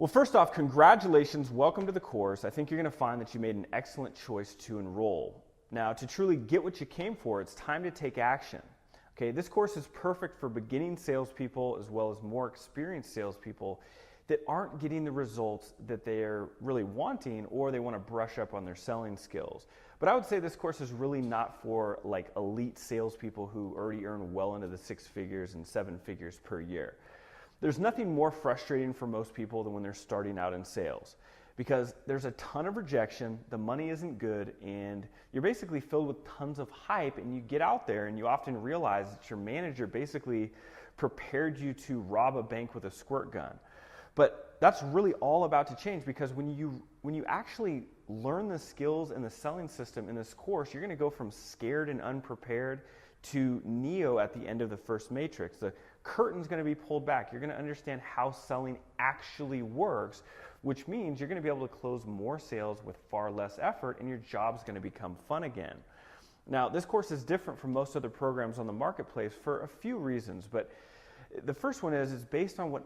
Well, first off, congratulations, welcome to the course. I think you're going to find that you made an excellent choice to enroll. Now, to truly get what you came for, it's time to take action. Okay, this course is perfect for beginning salespeople as well as more experienced salespeople that aren't getting the results that they're really wanting, or they want to brush up on their selling skills. But I would say this course is really not for like elite salespeople who already earn well into the 6 figures and 7 figures per year. There's nothing more frustrating for most people than when they're starting out in sales, because there's a ton of rejection, the money isn't good, and you're basically filled with tons of hype, and you get out there and you often realize that your manager basically prepared you to rob a bank with a squirt gun. But that's really all about to change, because when you actually learn the skills and the selling system in this course, you're going to go from scared and unprepared to Neo at the end of the first matrix. The curtain's going to be pulled back. You're going to understand how selling actually works, which means you're going to be able to close more sales with far less effort, and your job's going to become fun again. Now, this course is different from most other programs on the marketplace for a few reasons, but the first one is it's based on what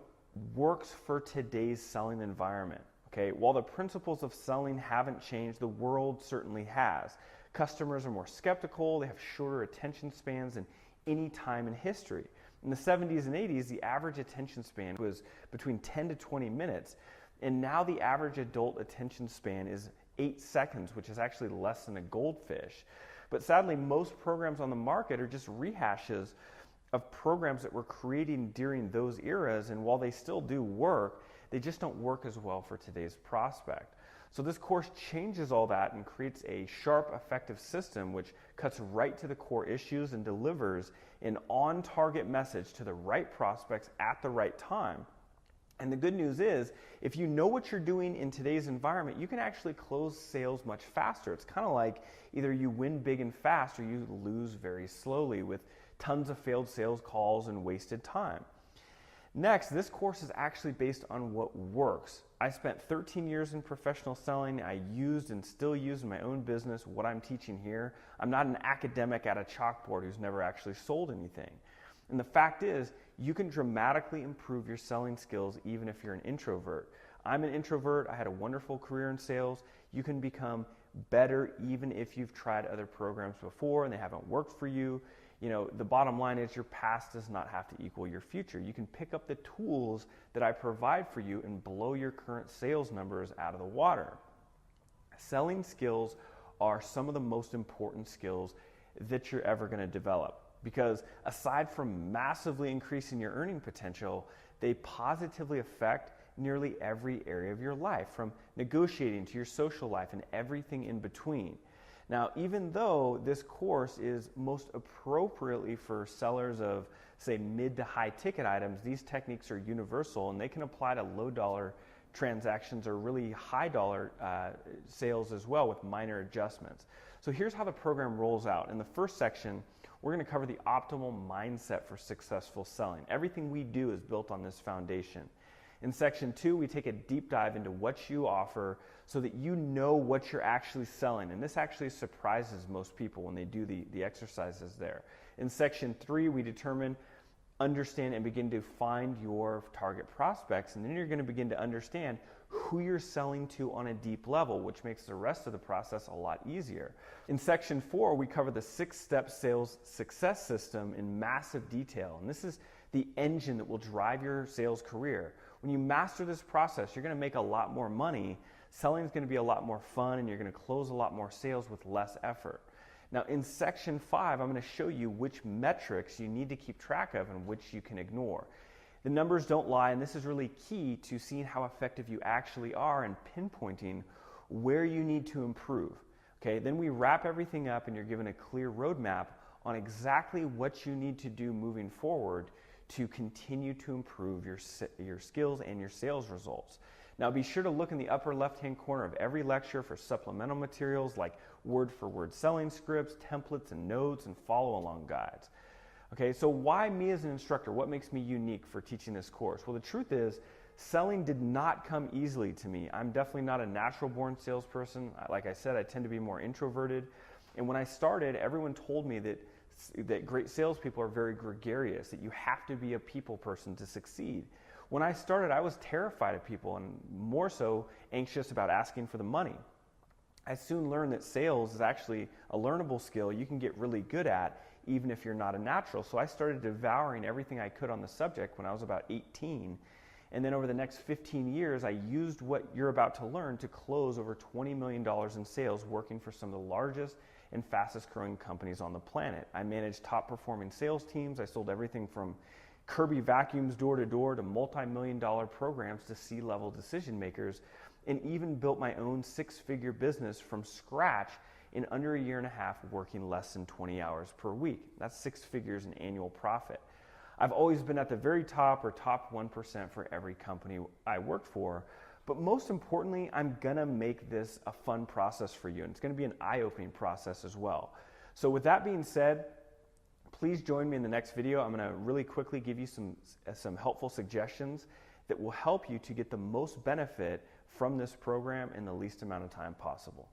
works for today's selling environment. Okay, while the principles of selling haven't changed, the world certainly has. Customers are more skeptical, they have shorter attention spans than any time in history. In the 70s and 80s, the average attention span was between 10 to 20 minutes, and now the average adult attention span is 8 seconds, which is actually less than a goldfish. But sadly, most programs on the market are just rehashes of programs that were created during those eras, and while they still do work, they just don't work as well for today's prospect. So this course changes all that and creates a sharp, effective system which cuts right to the core issues and delivers an on-target message to the right prospects at the right time. And the good news is, if you know what you're doing in today's environment, you can actually close sales much faster. It's kind of like either you win big and fast, or you lose very slowly with tons of failed sales calls and wasted time. Next, this course is actually based on what works. I spent 13 years in professional selling. I used and still use in my own business what I'm teaching here. I'm not an academic at a chalkboard who's never actually sold anything. And the fact is, you can dramatically improve your selling skills even if you're an introvert. I'm an introvert. I had a wonderful career in sales. You can become better even if you've tried other programs before and they haven't worked for you. You know, the bottom line is your past does not have to equal your future. You can pick up the tools that I provide for you and blow your current sales numbers out of the water. Selling skills are some of the most important skills that you're ever going to develop, because aside from massively increasing your earning potential, they positively affect nearly every area of your life, from negotiating to your social life and everything in between. Now, even though this course is most appropriately for sellers of, say, mid to high ticket items, these techniques are universal and they can apply to low dollar transactions or really high dollar sales as well, with minor adjustments. So here's how the program rolls out. In the first section, we're going to cover the optimal mindset for successful selling. Everything we do is built on this foundation. In section 2, we take a deep dive into what you offer so that you know what you're actually selling. And this actually surprises most people when they do the exercises there. In section 3, we determine, understand, and begin to find your target prospects. And then you're going to begin to understand who you're selling to on a deep level, which makes the rest of the process a lot easier. In section 4, we cover the 6-step sales success system in massive detail. And this is the engine that will drive your sales career. When you master this process, you're going to make a lot more money. Selling is going to be a lot more fun, and you're going to close a lot more sales with less effort. Now, in section 5, I'm going to show you which metrics you need to keep track of and which you can ignore. The numbers don't lie, and this is really key to seeing how effective you actually are and pinpointing where you need to improve. Okay, then we wrap everything up, and you're given a clear roadmap on exactly what you need to do moving forward to continue to improve your skills and your sales results. Now, be sure to look in the upper left-hand corner of every lecture for supplemental materials like word-for-word selling scripts, templates, and notes, and follow-along guides. Okay, so why me as an instructor? What makes me unique for teaching this course? Well, the truth is, selling did not come easily to me. I'm definitely not a natural-born salesperson. Like I said, I tend to be more introverted. And when I started, everyone told me that that great salespeople are very gregarious, that you have to be a people person to succeed. When I started, I was terrified of people and more so anxious about asking for the money. I soon learned that sales is actually a learnable skill you can get really good at even if you're not a natural. So I started devouring everything I could on the subject when I was about 18. And then over the next 15 years, I used what you're about to learn to close over $20 million in sales working for some of the largest and fastest growing companies on the planet. I managed top performing sales teams. I sold everything from Kirby vacuums door to door to multi-million-dollar programs to C-level decision makers, and even built my own six-figure business from scratch in under a year and a half, working less than 20 hours per week. That's 6 figures in annual profit. I've always been at the very top or top 1% for every company I worked for, but most importantly, I'm gonna make this a fun process for you, and it's gonna be an eye-opening process as well. So with that being said, please join me in the next video. I'm gonna really quickly give you some helpful suggestions that will help you to get the most benefit from this program in the least amount of time possible.